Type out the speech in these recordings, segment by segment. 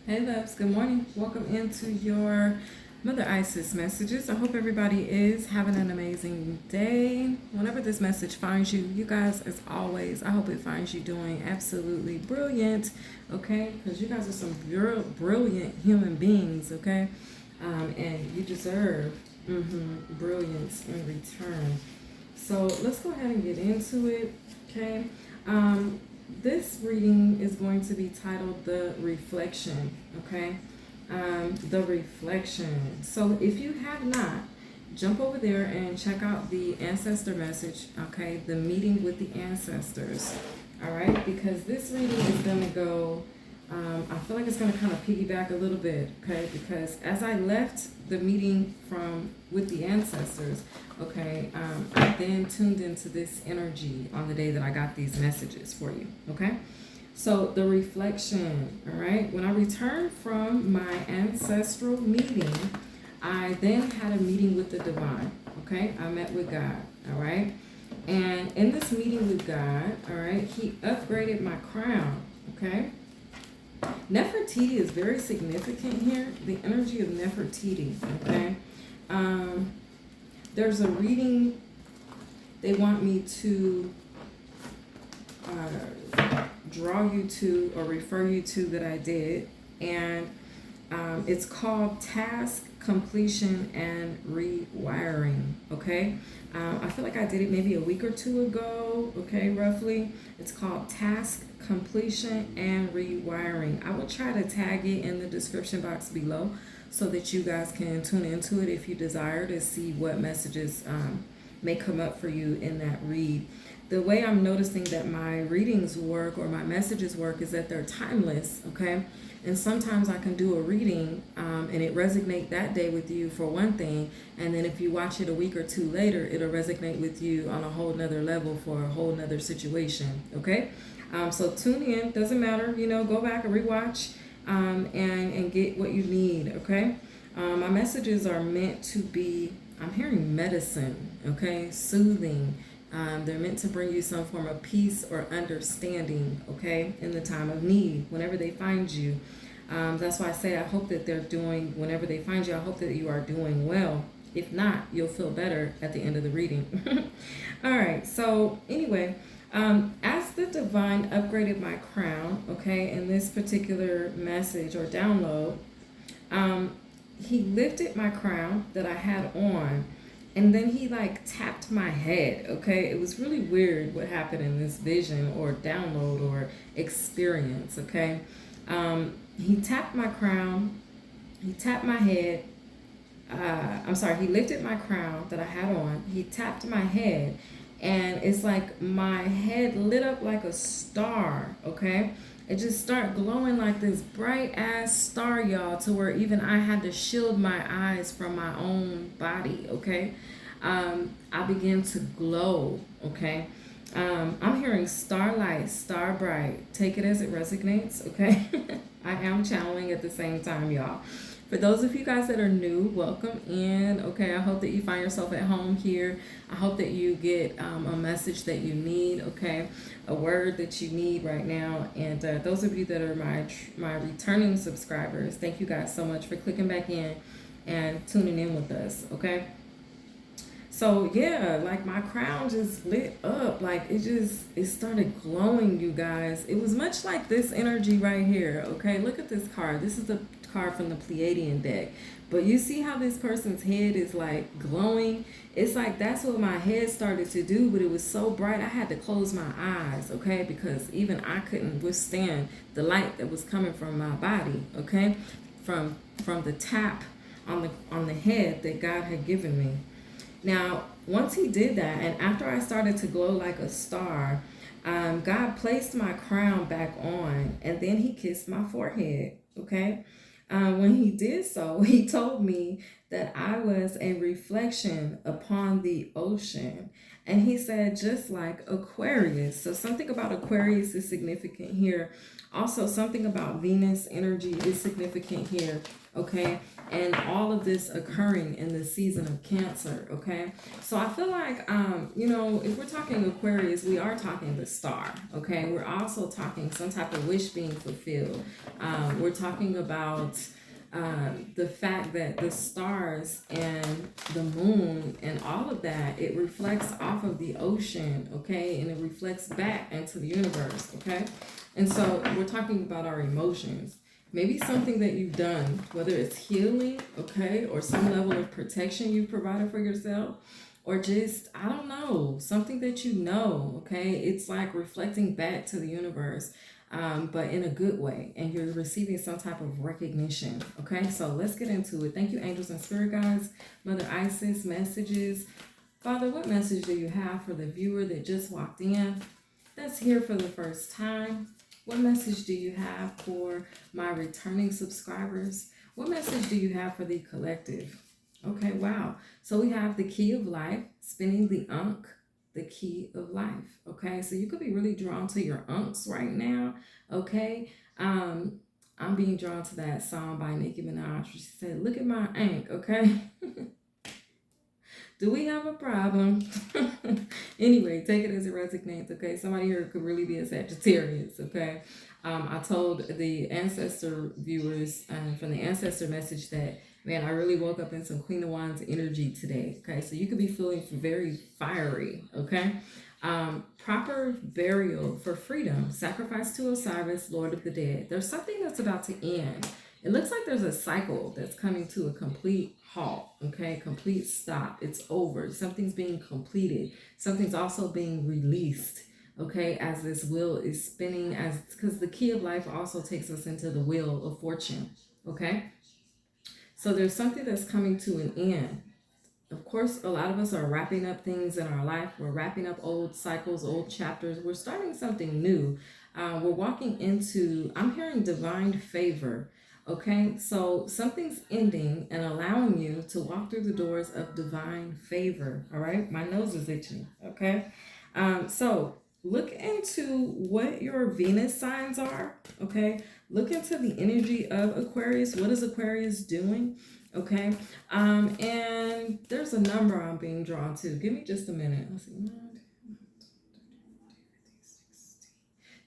Hey loves, good morning. Welcome into your Mother Isis messages. I hope everybody is having an amazing day. Whenever this message finds you, you guys, as always, I hope it finds you doing absolutely brilliant, okay? Because you guys are some brilliant human beings, okay? And you deserve brilliance in return. So let's go ahead and get into it, okay? This reading is going to be titled The Reflection, okay? The Reflection. So if you have not, jump over there and check out the ancestor message, okay? The meeting with the ancestors, all right? Because this reading is going to go, I feel like it's going to kind of piggyback a little bit, okay? Because as I left the meeting with the ancestors, okay, I then tuned into this energy on the day that I got these messages for you, okay? So the reflection, all right? When I returned from my ancestral meeting, I then had a meeting with the divine, okay? I met with God, all right? And in this meeting with God, all right, he upgraded my crown, okay? Nefertiti is very significant here, the energy of Nefertiti, okay? Um, there's a reading they want me to draw you to or refer you to that I did, and it's called Task Completion and Rewiring, okay? I feel like I did it maybe a week or two ago, okay, roughly. It's called Task Completion and Rewiring. I will try to tag it in the description box below so that you guys can tune into it if you desire to see what messages may come up for you in that read. The way I'm noticing that my readings work or my messages work is that they're timeless, okay? And sometimes I can do a reading and it resonate that day with you for one thing, and then if you watch it a week or two later, it'll resonate with you on a whole nother level for a whole nother situation, okay? So tune in, doesn't matter, go back and rewatch and get what you need, okay? My messages are meant to be, I'm hearing medicine, okay? Soothing. They're meant to bring you some form of peace or understanding, okay, in the time of need, whenever they find you. That's why I say I hope that they're doing, whenever they find you, I hope that you are doing well. If not, you'll feel better at the end of the reading. All right, so anyway, as the divine upgraded my crown, okay, in this particular message or download, he lifted my crown that I had on, and then he like tapped my head, okay? It was really weird what happened in this vision or download or experience, okay? He tapped my crown, he tapped my head. I'm sorry, he lifted my crown that I had on, he tapped my head, and it's like my head lit up like a star, okay? It just started glowing like this bright ass star, y'all, to where even I had to shield my eyes from my own body, okay? I began to glow, okay? I'm hearing starlight, star bright. Take it as it resonates, okay? I am channeling at the same time, y'all. For those of you guys that are new, welcome in. Okay, I hope that you find yourself at home here. I hope that you get a message that you need. Okay, a word that you need right now. And those of you that are my returning subscribers, thank you guys so much for clicking back in and tuning in with us. Okay. So yeah, like my crown just lit up. Like it started glowing, you guys. It was much like this energy right here. Okay, look at this card. This is the card from the Pleiadian deck. But you see how this person's head is like glowing? It's like that's what my head started to do, but it was so bright I had to close my eyes, okay? Because even I couldn't withstand the light that was coming from my body, okay? From the tap on the head that God had given me. Now, once he did that, and after I started to glow like a star, God placed my crown back on, and then he kissed my forehead, okay? When he did so, he told me that I was a reflection upon the ocean. And he said, just like Aquarius. So something about Aquarius is significant here. Also, something about Venus energy is significant here. Okay. And all of this occurring in the season of Cancer. Okay. So I feel like, if we're talking Aquarius, we are talking the star. Okay. We're also talking some type of wish being fulfilled. We're talking about the fact that the stars and the moon and all of that, it reflects off of the ocean, okay, and it reflects back into the universe, okay. And so we're talking about our emotions, maybe something that you've done, whether it's healing, okay, or some level of protection you've provided for yourself, or just, I don't know, something that you know, okay. It's like reflecting back to the universe, but in a good way, and you're receiving some type of recognition. Okay, so let's get into it. Thank you, angels and spirit guides, Mother Isis, messages. Father, what message do you have for the viewer that just walked in, that's here for the first time? What message do you have for my returning subscribers? What message do you have for the collective? Okay, wow. So we have the key of life, spinning the Ankh, the key of life. Okay, so you could be really drawn to your unks right now. Okay, I'm being drawn to that song by Nicki Minaj. She said, "Look at my Ankh." Okay. Do we have a problem? Anyway, take it as it resonates, okay? Somebody here could really be a Sagittarius, okay? I told the ancestor viewers from the ancestor message that, man, I really woke up in some Queen of Wands energy today, okay? So you could be feeling very fiery, okay? Proper burial for freedom, sacrifice to Osiris, Lord of the Dead. There's something that's about to end. It looks like there's a cycle that's coming to a complete halt, okay? Complete stop. It's over. Something's being completed. Something's also being released, okay? As this wheel is spinning, because the key of life also takes us into the wheel of fortune, okay? So there's something that's coming to an end. Of course, a lot of us are wrapping up things in our life. We're wrapping up old cycles, old chapters. We're starting something new. We're walking into, I'm hearing divine favor. Okay, so something's ending and allowing you to walk through the doors of divine favor. All right, my nose is itching. Okay, so look into what your Venus signs are. Okay, look into the energy of Aquarius. What is Aquarius doing? Okay, and there's a number I'm being drawn to. Give me just a minute. Let's see.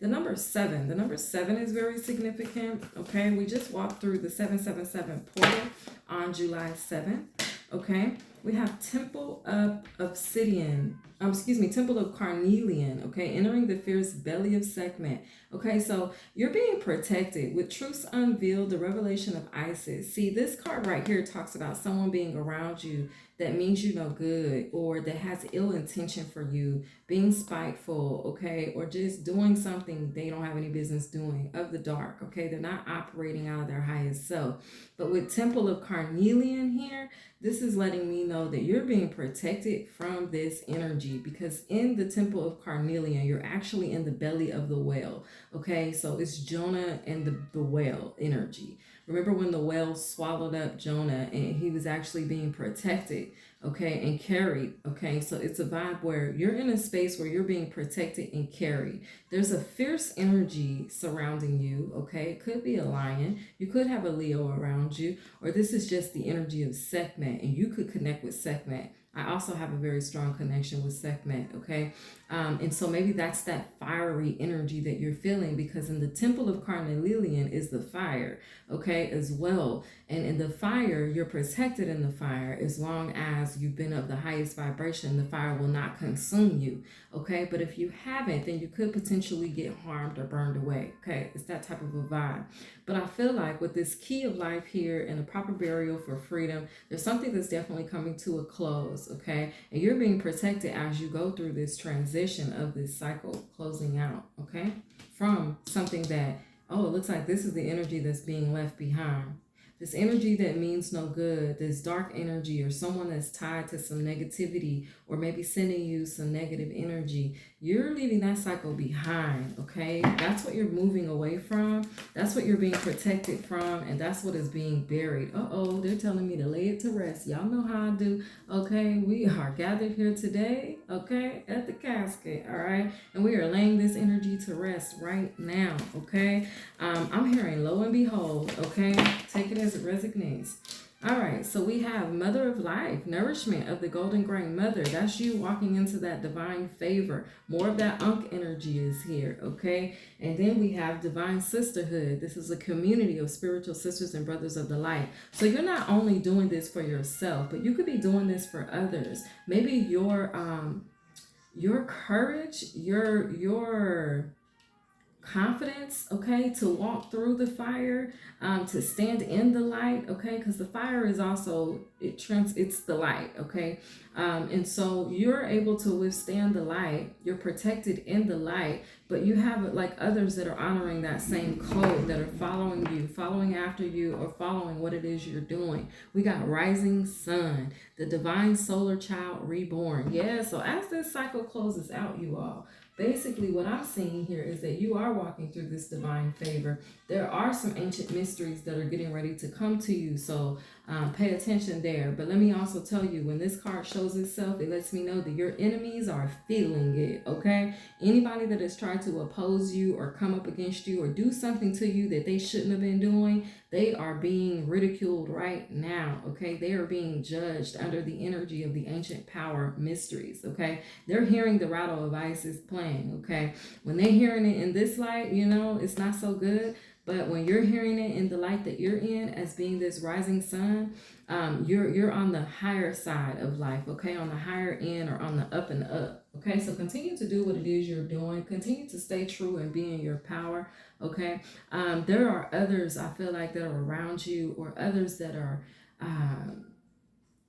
The number 7. The number 7 is very significant. Okay, we just walked through the 777 portal on July 7th. Okay, we have Temple of Obsidian. Temple of Carnelian. Okay, entering the fierce belly of Sekhmet. Okay, so you're being protected with truths unveiled, the revelation of Isis. See, this card right here talks about someone being around you that means you no good, or that has ill intention for you, being spiteful, okay, or just doing something they don't have any business doing, of the dark, okay? They're not operating out of their highest self. But with Temple of Carnelian here, this is letting me know that you're being protected from this energy, because in the Temple of Carnelian, you're actually in the belly of the whale, okay? So it's Jonah and the whale energy. Remember when the whale swallowed up Jonah and he was actually being protected, okay, and carried, okay? So it's a vibe where you're in a space where you're being protected and carried. There's a fierce energy surrounding you, okay? It could be a lion. You could have a Leo around you, or this is just the energy of Sekhmet, and you could connect with Sekhmet. I also have a very strong connection with Sekhmet, okay? And so maybe that's that fiery energy that you're feeling, because in the Temple of Carnelian is the fire, okay, as well. And in the fire, you're protected in the fire as long as you've been of the highest vibration. The fire will not consume you, okay? But if you haven't, then you could potentially get harmed or burned away, okay? It's that type of a vibe. But I feel like with this key of life here and the proper burial for freedom, there's something that's definitely coming to a close, okay? And you're being protected as you go through this transition of this cycle closing out, okay? From something that, oh, it looks like this is the energy that's being left behind. this energy that means no good, this dark energy, or someone that's tied to some negativity, or maybe sending you some negative energy, you're leaving that cycle behind, okay? That's what you're moving away from. That's what you're being protected from, and that's what is being buried. Uh-oh, they're telling me to lay it to rest. Y'all know how I do, okay? We are gathered here today, okay, at the casket, all right? And we are laying this energy to rest right now, okay? I'm hearing lo and behold, okay? Take it as it resonates. All right, so we have Mother of Life, nourishment of the Golden Grain Mother. That's you walking into that divine favor. More of that Ankh energy is here, okay? And then we have Divine Sisterhood. This is a community of spiritual sisters and brothers of the light. So you're not only doing this for yourself, but you could be doing this for others. Maybe your courage, your confidence, okay, to walk through the fire, to stand in the light, okay, because the fire is also, it's the light, okay, and so you're able to withstand the light, you're protected in the light, but you have like others that are honoring that same code, that are following you, following after you, or following what it is you're doing. We got rising sun, the divine solar child reborn. Yeah, so as this cycle closes out, you all, basically what I'm seeing here is that you are walking through this divine favor. There are some ancient mysteries that are getting ready to come to you, so pay attention there. But let me also tell you, when this card shows itself, it lets me know that your enemies are feeling it, okay? Anybody that has tried to oppose you or come up against you or do something to you that they shouldn't have been doing, they are being ridiculed right now, okay? They are being judged under the energy of the ancient power mysteries, okay? They're hearing the rattle of Isis playing, okay? When they're hearing it in this light, it's not so good. But when you're hearing it in the light that you're in as being this rising sun, you're on the higher side of life, okay? On the higher end, or on the up and up, okay? So continue to do what it is you're doing. Continue to stay true and be in your power, okay? There are others, I feel like, that are around you, or others that are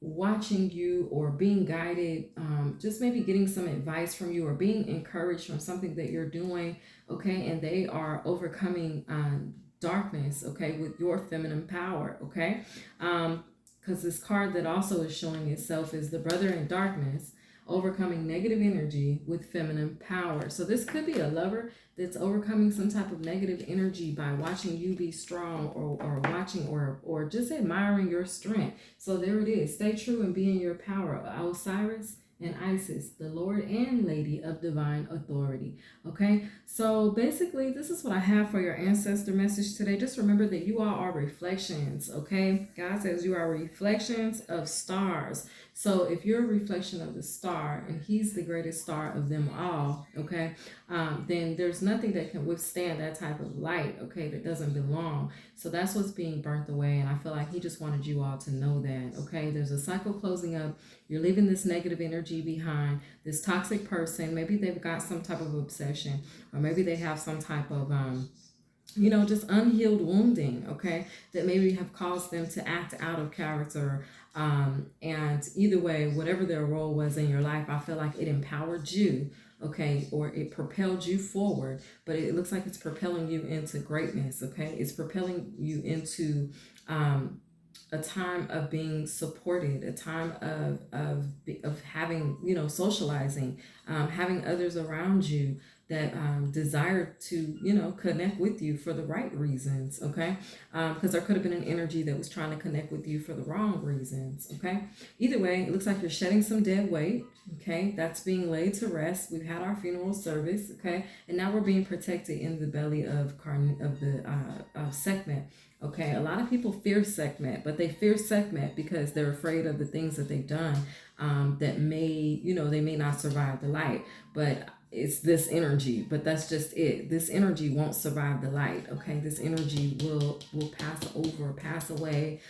watching you or being guided, just maybe getting some advice from you or being encouraged from something that you're doing, okay? And they are overcoming darkness, okay, with your feminine power, okay? Because this card that also is showing itself is the Brother in Darkness, overcoming negative energy with feminine power. So this could be a lover that's overcoming some type of negative energy by watching you be strong, or watching or just admiring your strength. So there it is. Stay true and be in your power. Osiris and Isis, the Lord and Lady of Divine Authority. Okay, so basically this is what I have for your ancestor message today. Just remember that you all are reflections, okay? God says you are reflections of stars. So if you're a reflection of the star, and he's the greatest star of them all, okay, then there's nothing that can withstand that type of light, okay, that doesn't belong. So that's what's being burnt away, and I feel like he just wanted you all to know that, okay? There's a cycle closing up. You're leaving this negative energy behind, this toxic person. Maybe they've got some type of obsession, or maybe they have some type of just unhealed wounding, okay, that maybe have caused them to act out of character. And either way, whatever their role was in your life, I feel like it empowered you, okay, or it propelled you forward, but it looks like it's propelling you into greatness, okay? It's propelling you into a time of being supported, a time of having, socializing, having others around you that desire to, connect with you for the right reasons, okay? Because there could have been an energy that was trying to connect with you for the wrong reasons, okay? Either way, it looks like you're shedding some dead weight, okay? That's being laid to rest. We've had our funeral service, okay? And now we're being protected in the belly of Sekhmet. Okay, a lot of people fear Sekhmet, but they fear Sekhmet because they're afraid of the things that they've done that may, they may not survive the light. But it's this energy, but that's just it. This energy won't survive the light, okay? This energy will pass away,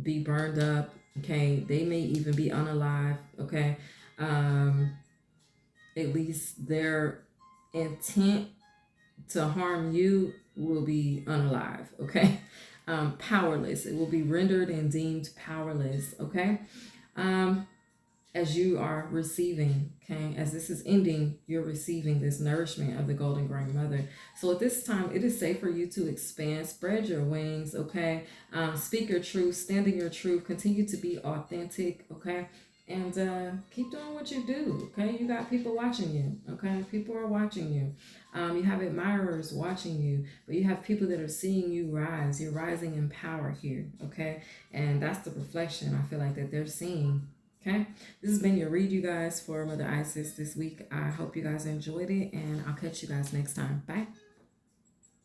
be burned up, okay? They may even be unalive, okay? At least their intent to harm you will be unalive, okay? Powerless. It will be rendered and deemed powerless, okay? as you are receiving, okay? As this is ending, you're receiving this nourishment of the Golden Grain Mother. So at this time, it is safe for you to expand, spread your wings, okay? Speak your truth, stand in your truth, continue to be authentic, okay? And keep doing what you do, okay? You got people watching you, okay? People are watching you. You have admirers watching you, but you have people that are seeing you rise. You're rising in power here, okay? And that's the reflection I feel like that they're seeing. Okay, this has been your read, you guys, for Mother Isis this week. I hope you guys enjoyed it, and I'll catch you guys next time. Bye.